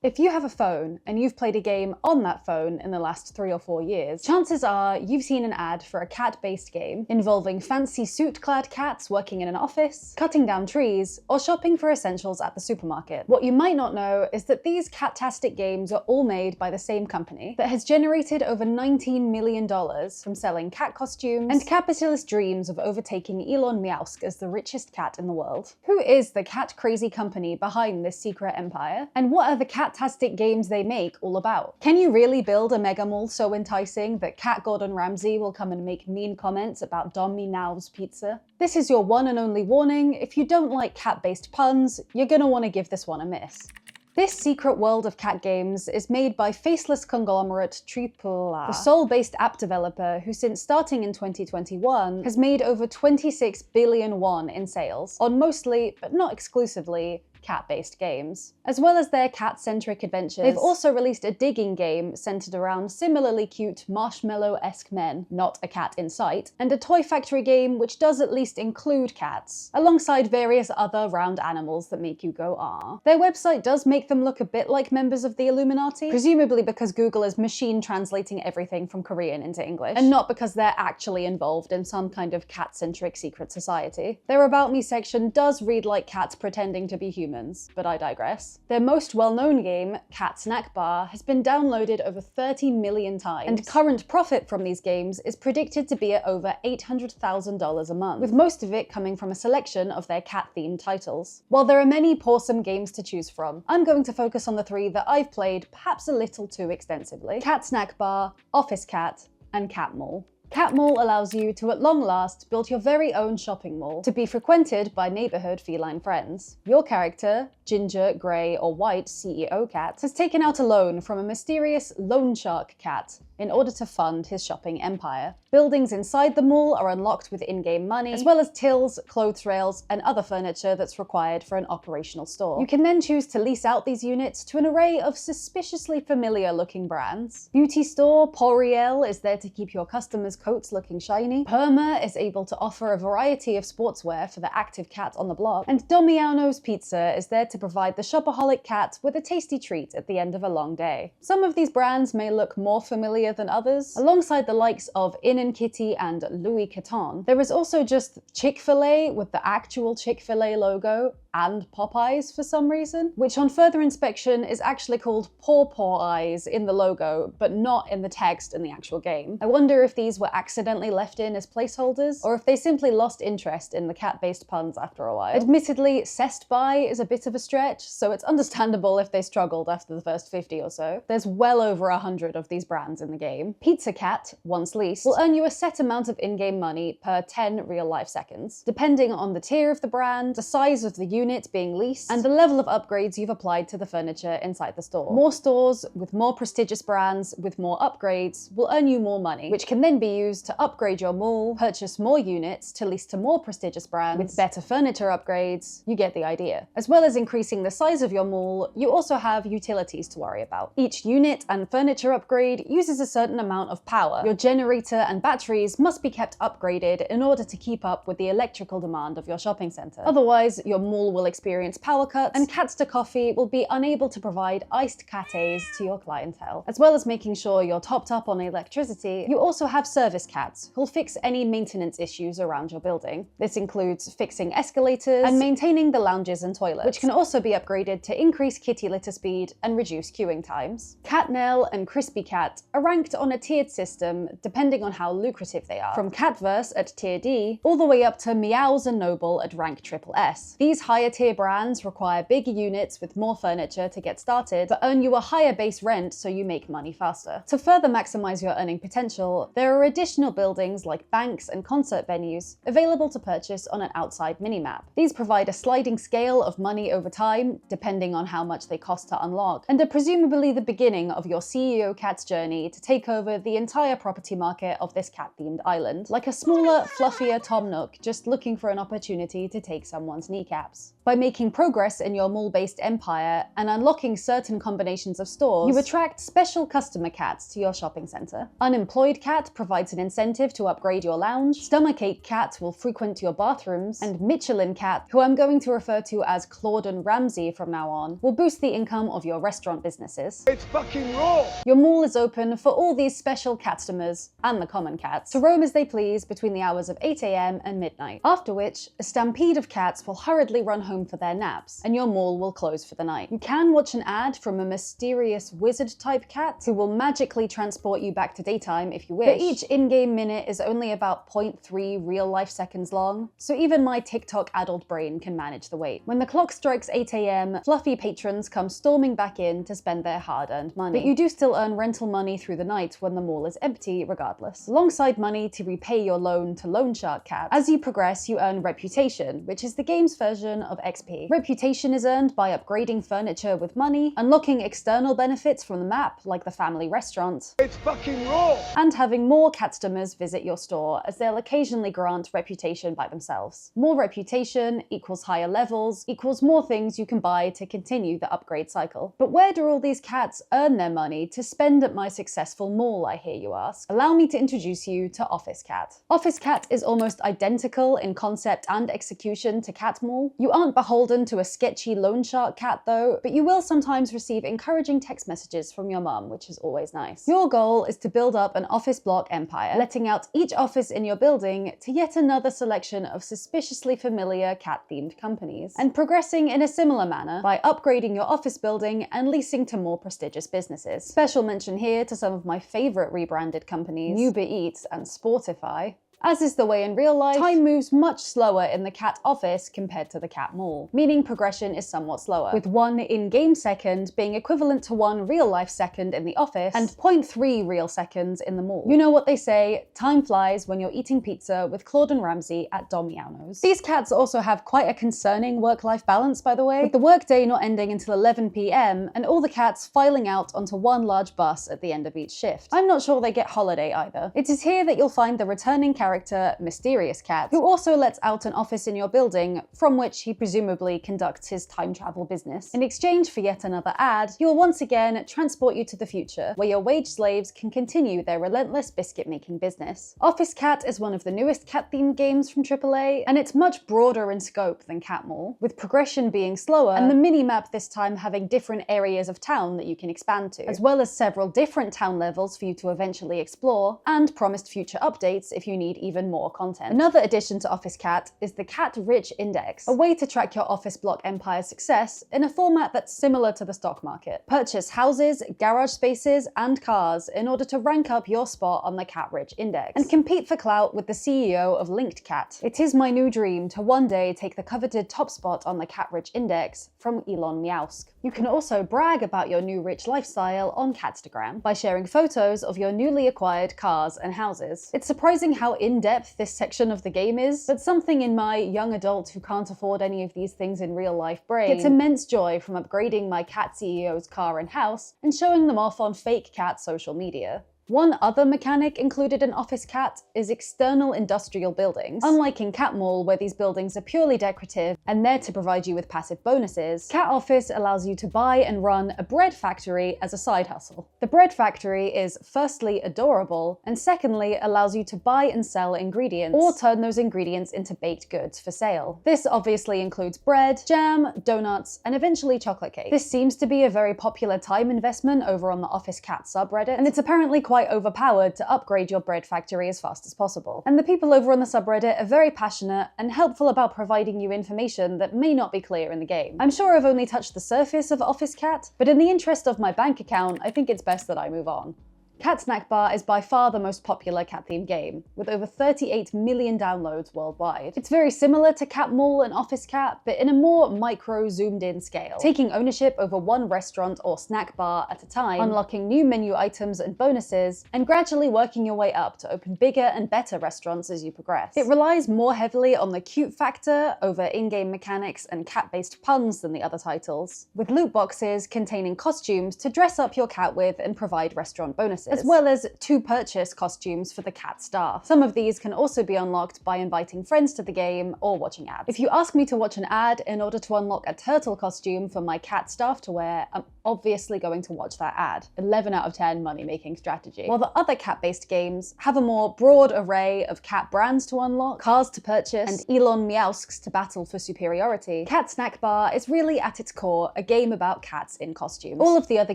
If you have a phone and you've played a game on that phone in the last 3 or 4 years, chances are you've seen an ad for a cat-based game involving fancy suit-clad cats working in an office, cutting down trees, or shopping for essentials at the supermarket. What you might not know is that these cat-tastic games are all made by the same company that has generated over $19 million from selling cat costumes and capitalist dreams of overtaking Elon Musk as the richest cat in the world. Who is the cat-crazy company behind this secret empire? And what are the cat-tastic games they make all about? Can you really build a mega mall so enticing that Cat Gordon Ramsay will come and make mean comments about Dommy Now's pizza? This is your one and only warning. If you don't like cat-based puns, you're gonna want to give this one a miss. This secret world of cat games is made by faceless conglomerate AAA, the Seoul-based app developer who since starting in 2021 has made over 26 billion won in sales on mostly, but not exclusively, cat-based games. As well as their cat-centric adventures, they've also released a digging game centered around similarly cute marshmallow-esque men, not a cat in sight, and a toy factory game which does at least include cats, alongside various other round animals that make you go ah. Their website does make them look a bit like members of the Illuminati, presumably because Google is machine translating everything from Korean into English, and not because they're actually involved in some kind of cat-centric secret society. Their About Me section does read like cats pretending to be human, but I digress. Their most well-known game, Cat Snack Bar, has been downloaded over 30 million times, and current profit from these games is predicted to be at over $800,000 a month, with most of it coming from a selection of their cat-themed titles. While there are many pawsome games to choose from, I'm going to focus on the 3 that I've played perhaps a little too extensively: Cat Snack Bar, Office Cat, and Cat Mall. Cat Mall allows you to, at long last, build your very own shopping mall to be frequented by neighborhood feline friends. Your character, ginger, grey, or white CEO cat, has taken out a loan from a mysterious loan shark cat in order to fund his shopping empire. Buildings inside the mall are unlocked with in-game money, as well as tills, clothes rails, and other furniture that's required for an operational store. You can then choose to lease out these units to an array of suspiciously familiar-looking brands. Beauty store Poriel is there to keep your customers' coats looking shiny. Perma is able to offer a variety of sportswear for the active cat on the block. And Domiano's Pizza is there to provide the shopaholic cat with a tasty treat at the end of a long day. Some of these brands may look more familiar than others. Alongside the likes of Inn & Kitty and Louis Vuitton, there is also just Chick-fil-A with the actual Chick-fil-A logo, and Popeyes for some reason, which on further inspection is actually called Paw Eyes in the logo, but not in the text in the actual game. I wonder if these were accidentally left in as placeholders, or if they simply lost interest in the cat-based puns after a while. Admittedly, Cest By is a bit of a stretch, so it's understandable if they struggled after the first 50 or so. There's well over 100 of these brands in the game. Pizza Cat, once leased, will earn you a set amount of in-game money per 10 real-life seconds, depending on the tier of the brand, the size of the unit being leased, and the level of upgrades you've applied to the furniture inside the store. More stores with more prestigious brands with more upgrades will earn you more money, which can then be used to upgrade your mall, purchase more units to lease to more prestigious brands with better furniture upgrades. You get the idea. As well as increasing the size of your mall, you also have utilities to worry about. Each unit and furniture upgrade uses a certain amount of power. Your generator and batteries must be kept upgraded in order to keep up with the electrical demand of your shopping center. Otherwise, your mall will experience power cuts, and Cats to Coffee will be unable to provide iced cates to your clientele. As well as making sure you're topped up on electricity, you also have service cats who'll fix any maintenance issues around your building. This includes fixing escalators and maintaining the lounges and toilets, which can also be upgraded to increase kitty litter speed and reduce queuing times. Catnell and Crispy Cat are ranked on a tiered system depending on how lucrative they are, from Catverse at tier D all the way up to Meows and Noble at rank SSS. These higher tier brands require bigger units with more furniture to get started, but earn you a higher base rent so you make money faster. To further maximize your earning potential, there are additional buildings like banks and concert venues available to purchase on an outside minimap. These provide a sliding scale of money over time, depending on how much they cost to unlock, and are presumably the beginning of your CEO cat's journey to take over the entire property market of this cat-themed island, like a smaller, fluffier Tom Nook just looking for an opportunity to take someone's kneecaps. By making progress in your mall-based empire and unlocking certain combinations of stores, you attract special customer cats to your shopping center. Unemployed cat provides an incentive to upgrade your lounge, stomachache cat will frequent your bathrooms, and Michelin cat, who I'm going to refer to as Claude Ramsay from now on, will boost the income of your restaurant businesses. It's fucking raw! Your mall is open for all these special catstomers, and the common cats, to roam as they please between the hours of 8 AM and midnight, after which a stampede of cats will hurriedly run home for their naps, and your mall will close for the night. You can watch an ad from a mysterious wizard-type cat who will magically transport you back to daytime if you wish, but each in-game minute is only about 0.3 real-life seconds long, so even my TikTok adult brain can manage the wait. When the clock strikes 8 AM, fluffy patrons come storming back in to spend their hard-earned money. But you do still earn rental money through the night when the mall is empty regardless, alongside money to repay your loan to Loan Shark Cat. As you progress, you earn reputation, which is the game's version of XP. Reputation is earned by upgrading furniture with money, unlocking external benefits from the map, like the family restaurant. It's fucking raw! And having more catstomers visit your store, as they'll occasionally grant reputation by themselves. More reputation equals higher levels, equals more things you can buy to continue the upgrade cycle. But where do all these cats earn their money to spend at my successful mall, I hear you ask? Allow me to introduce you to Office Cat. Office Cat is almost identical in concept and execution to Cat Mall. You aren't beholden to a sketchy loan shark cat though, but you will sometimes receive encouraging text messages from your mum, which is always nice. Your goal is to build up an office block empire, letting out each office in your building to yet another selection of suspiciously familiar cat-themed companies, and progressing in a similar manner by upgrading your office building and leasing to more prestigious businesses. Special mention here to some of my favorite rebranded companies, Uber Eats and Sportify. As is the way in real life, time moves much slower in the cat office compared to the cat mall, meaning progression is somewhat slower, with 1 in-game second being equivalent to 1 real-life second in the office and 0.3 real seconds in the mall. You know what they say, time flies when you're eating pizza with Claude Ramsay at Domino's. These cats also have quite a concerning work-life balance, by the way, with the workday not ending until 11 PM and all the cats filing out onto one large bus at the end of each shift. I'm not sure they get holiday either. It is here that you'll find the returning character Mysterious Cat, who also lets out an office in your building from which he presumably conducts his time travel business. In exchange for yet another ad, he will once again transport you to the future, where your wage slaves can continue their relentless biscuit-making business. Office Cat is one of the newest cat-themed games from AAA, and it's much broader in scope than Cat Mall, with progression being slower and the mini-map this time having different areas of town that you can expand to, as well as several different town levels for you to eventually explore, and promised future updates if you need even more content. Another addition to Office Cat is the Cat Rich Index, a way to track your office block empire's success in a format that's similar to the stock market. Purchase houses, garage spaces, and cars in order to rank up your spot on the Cat Rich Index, and compete for clout with the CEO of Linked Cat. It is my new dream to one day take the coveted top spot on the Cat Rich Index from Elon Meowsk. You can also brag about your new rich lifestyle on Catstagram by sharing photos of your newly acquired cars and houses. It's surprising how in-depth this section of the game is, but something in my young adult who can't afford any of these things in real life brain gets immense joy from upgrading my cat CEO's car and house and showing them off on fake cat social media. One other mechanic included in Office Cat is external industrial buildings. Unlike in Cat Mall, where these buildings are purely decorative and there to provide you with passive bonuses, Cat Office allows you to buy and run a bread factory as a side hustle. The bread factory is firstly adorable, and secondly allows you to buy and sell ingredients, or turn those ingredients into baked goods for sale. This obviously includes bread, jam, donuts, and eventually chocolate cake. This seems to be a very popular time investment over on the Office Cat subreddit, and it's apparently quite overpowered to upgrade your bread factory as fast as possible. And the people over on the subreddit are very passionate and helpful about providing you information that may not be clear in the game. I'm sure I've only touched the surface of Office Cat, but in the interest of my bank account, I think it's best that I move on. Cat Snack Bar is by far the most popular cat-themed game, with over 38 million downloads worldwide. It's very similar to Cat Mall and Office Cat, but in a more micro, zoomed-in scale, taking ownership over one restaurant or snack bar at a time, unlocking new menu items and bonuses, and gradually working your way up to open bigger and better restaurants as you progress. It relies more heavily on the cute factor over in-game mechanics and cat-based puns than the other titles, with loot boxes containing costumes to dress up your cat with and provide restaurant bonuses. offices, as well as to-purchase costumes for the cat staff. Some of these can also be unlocked by inviting friends to the game or watching ads. If you ask me to watch an ad in order to unlock a turtle costume for my cat staff to wear, I'm obviously going to watch that ad. 11 out of 10 money-making strategy. While the other cat-based games have a more broad array of cat brands to unlock, cars to purchase, and Elon Meowsks to battle for superiority, Cat Snack Bar is really at its core a game about cats in costumes. All of the other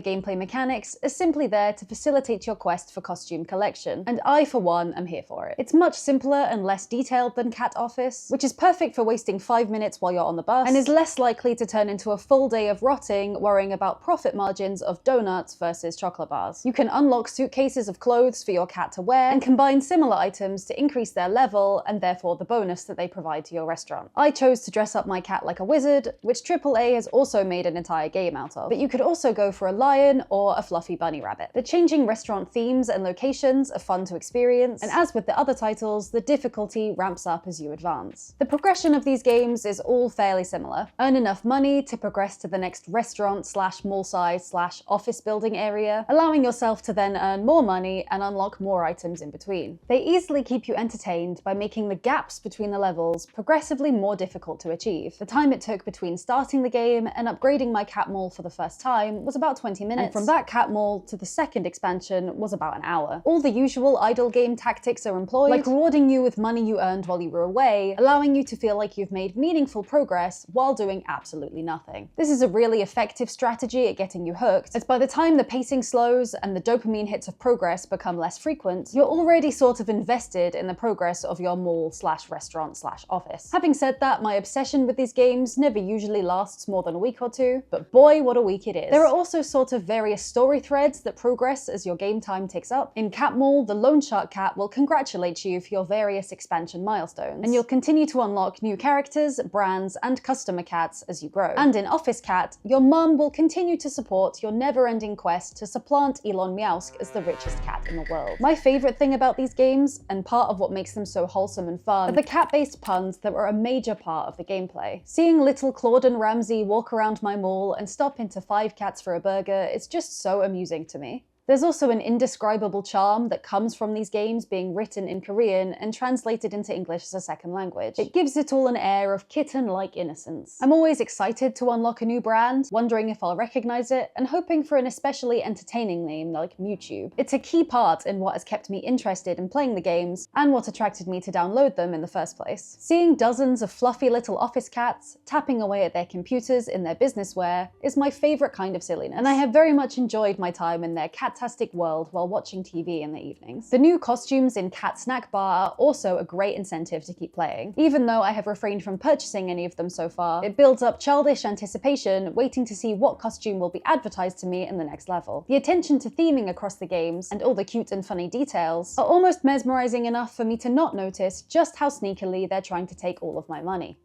gameplay mechanics are simply there to facilitate your quest for costume collection, and I, for one, am here for it. It's much simpler and less detailed than Cat Office, which is perfect for wasting 5 minutes while you're on the bus, and is less likely to turn into a full day of rotting worrying about profit margins of donuts versus chocolate bars. You can unlock suitcases of clothes for your cat to wear, and combine similar items to increase their level and therefore the bonus that they provide to your restaurant. I chose to dress up my cat like a wizard, which AAA has also made an entire game out of, but you could also go for a lion or a fluffy bunny rabbit. The changing restaurant themes and locations are fun to experience, and as with the other titles, the difficulty ramps up as you advance. The progression of these games is all fairly similar. Earn enough money to progress to the next restaurant / mall size / office building area, allowing yourself to then earn more money and unlock more items in between. They easily keep you entertained by making the gaps between the levels progressively more difficult to achieve. The time it took between starting the game and upgrading my cat mall for the first time was about 20 minutes, and from that cat mall to the second expansion was about an hour. All the usual idle game tactics are employed, like rewarding you with money you earned while you were away, allowing you to feel like you've made meaningful progress while doing absolutely nothing. This is a really effective strategy at getting you hooked, as by the time the pacing slows and the dopamine hits of progress become less frequent, you're already sort of invested in the progress of your mall / restaurant / office. Having said that, my obsession with these games never usually lasts more than a week or two, but boy, what a week it is. There are also sort of various story threads that progress as your game time ticks up. In Cat Mall, the Loan Shark Cat will congratulate you for your various expansion milestones, and you'll continue to unlock new characters, brands, and customer cats as you grow. And in Office Cat, your mum will continue to support your never-ending quest to supplant Elon Meowsk as the richest cat in the world. My favorite thing about these games, and part of what makes them so wholesome and fun, are the cat-based puns that were a major part of the gameplay. Seeing little Claude and Ramsey walk around my mall and stop into 5 cats for a burger is just so amusing to me. There's also an indescribable charm that comes from these games being written in Korean and translated into English as a second language. It gives it all an air of kitten-like innocence. I'm always excited to unlock a new brand, wondering if I'll recognize it, and hoping for an especially entertaining name like Mewtwo. It's a key part in what has kept me interested in playing the games, and what attracted me to download them in the first place. Seeing dozens of fluffy little office cats tapping away at their computers in their business wear is my favorite kind of silliness, and I have very much enjoyed my time in their fantastic world while watching TV in the evenings. The new costumes in Cat Snack Bar are also a great incentive to keep playing. Even though I have refrained from purchasing any of them so far, it builds up childish anticipation waiting to see what costume will be advertised to me in the next level. The attention to theming across the games and all the cute and funny details are almost mesmerizing enough for me to not notice just how sneakily they're trying to take all of my money.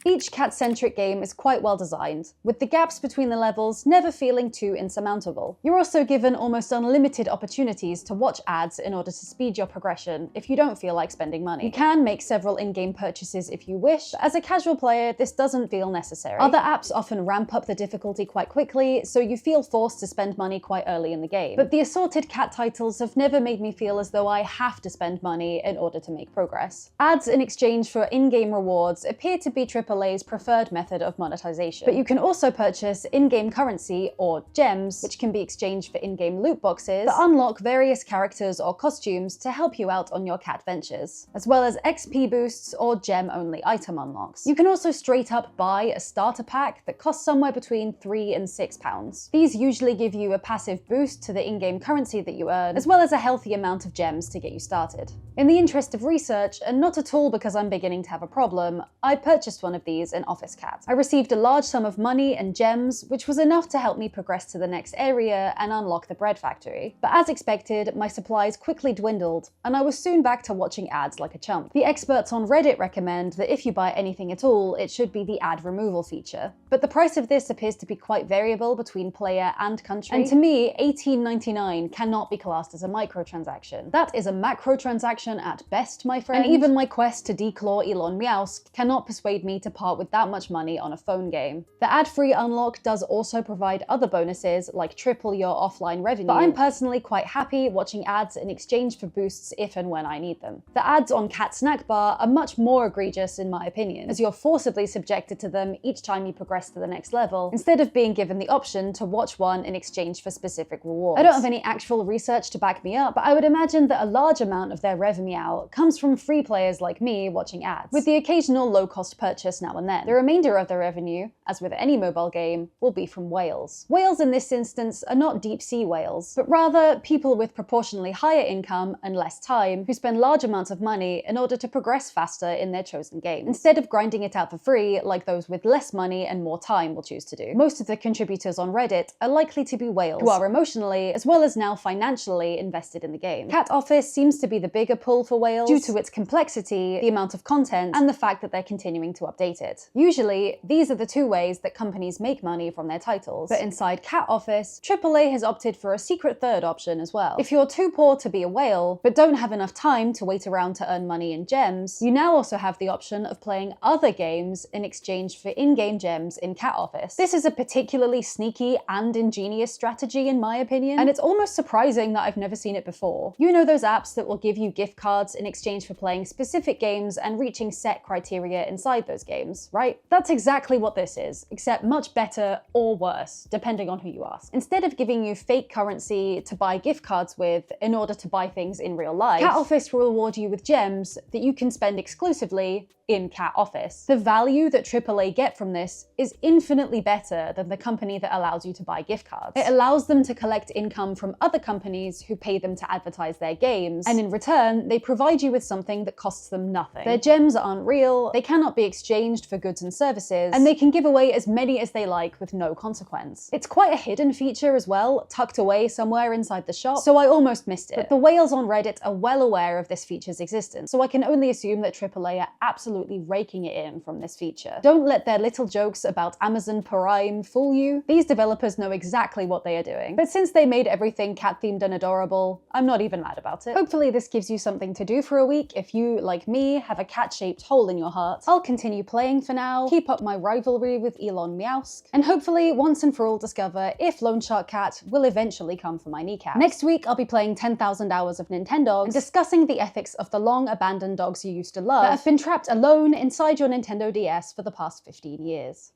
Each cat-centric game is quite well designed, with the gaps between the levels never feeling too insurmountable. You're also given almost unlimited opportunities to watch ads in order to speed your progression if you don't feel like spending money. You can make several in-game purchases if you wish, but as a casual player, this doesn't feel necessary. Other apps often ramp up the difficulty quite quickly, so you feel forced to spend money quite early in the game. But the assorted cat titles have never made me feel as though I have to spend money in order to make progress. Ads in exchange for in-game rewards appear to be AAA's preferred method of monetization. But you can also purchase in-game currency, or gems, which can be exchanged for in-game loot boxes that unlock various characters or costumes to help you out on your cat ventures, as well as XP boosts or gem-only item unlocks. You can also straight up buy a starter pack that costs somewhere between £3 and £6. These usually give you a passive boost to the in-game currency that you earn, as well as a healthy amount of gems to get you started. In the interest of research, and not at all because I'm beginning to have a problem, I purchased one of these in Office Cat. I received a large sum of money and gems, which was enough to help me progress to the next area and unlock the bread factory. But as expected, my supplies quickly dwindled, and I was soon back to watching ads like a chump. The experts on Reddit recommend that if you buy anything at all, it should be the ad removal feature. But the price of this appears to be quite variable between player and country, and to me, $18.99 cannot be classed as a microtransaction. That is a macrotransaction at best, my friend, and even my quest to declaw Elon Meowsk cannot persuade me to to part with that much money on a phone game. The ad-free unlock does also provide other bonuses like triple your offline revenue, but I'm personally quite happy watching ads in exchange for boosts if and when I need them. The ads on Cat Snack Bar are much more egregious in my opinion, as you're forcibly subjected to them each time you progress to the next level, instead of being given the option to watch one in exchange for specific rewards. I don't have any actual research to back me up, but I would imagine that a large amount of their revenue out comes from free players like me watching ads, with the occasional low-cost purchase now and then. The remainder of their revenue, as with any mobile game, will be from whales. Whales in this instance are not deep-sea whales, but rather people with proportionally higher income and less time who spend large amounts of money in order to progress faster in their chosen game, instead of grinding it out for free like those with less money and more time will choose to do. Most of the contributors on Reddit are likely to be whales, who are emotionally, as well as now financially, invested in the game. Cat Office seems to be the bigger pull for whales due to its complexity, the amount of content, and the fact that they're continuing to update it. Usually, these are the two ways that companies make money from their titles, but inside Cat Office, AAA has opted for a secret third option as well. If you're too poor to be a whale, but don't have enough time to wait around to earn money in gems, you now also have the option of playing other games in exchange for in-game gems in Cat Office. This is a particularly sneaky and ingenious strategy in my opinion, and it's almost surprising that I've never seen it before. You know those apps that will give you gift cards in exchange for playing specific games and reaching set criteria inside those games, right? That's exactly what this is, except much better or worse, depending on who you ask. Instead of giving you fake currency to buy gift cards with in order to buy things in real life, Cat Office will reward you with gems that you can spend exclusively in Cat Office. The value that AAA get from this is infinitely better than the company that allows you to buy gift cards. It allows them to collect income from other companies who pay them to advertise their games, and in return, they provide you with something that costs them nothing. Their gems aren't real, they cannot be exchanged for goods and services, and they can give away as many as they like with no consequence. It's quite a hidden feature as well, tucked away somewhere inside the shop, so I almost missed it. But the whales on Reddit are well aware of this feature's existence, so I can only assume that AAA are absolutely raking it in from this feature. Don't let their little jokes about Amazon Prime fool you. These developers know exactly what they are doing. But since they made everything cat-themed and adorable, I'm not even mad about it. Hopefully this gives you something to do for a week if you, like me, have a cat-shaped hole in your heart. I'll continue playing for now, keep up my rivalry with Elon Meowsk, and hopefully once and for all discover if Loan Shark Cat will eventually come for my kneecap. Next week I'll be playing 10,000 hours of Nintendogs and discussing the ethics of the long-abandoned dogs you used to love that have been trapped alone inside your Nintendo DS for the past 15 years.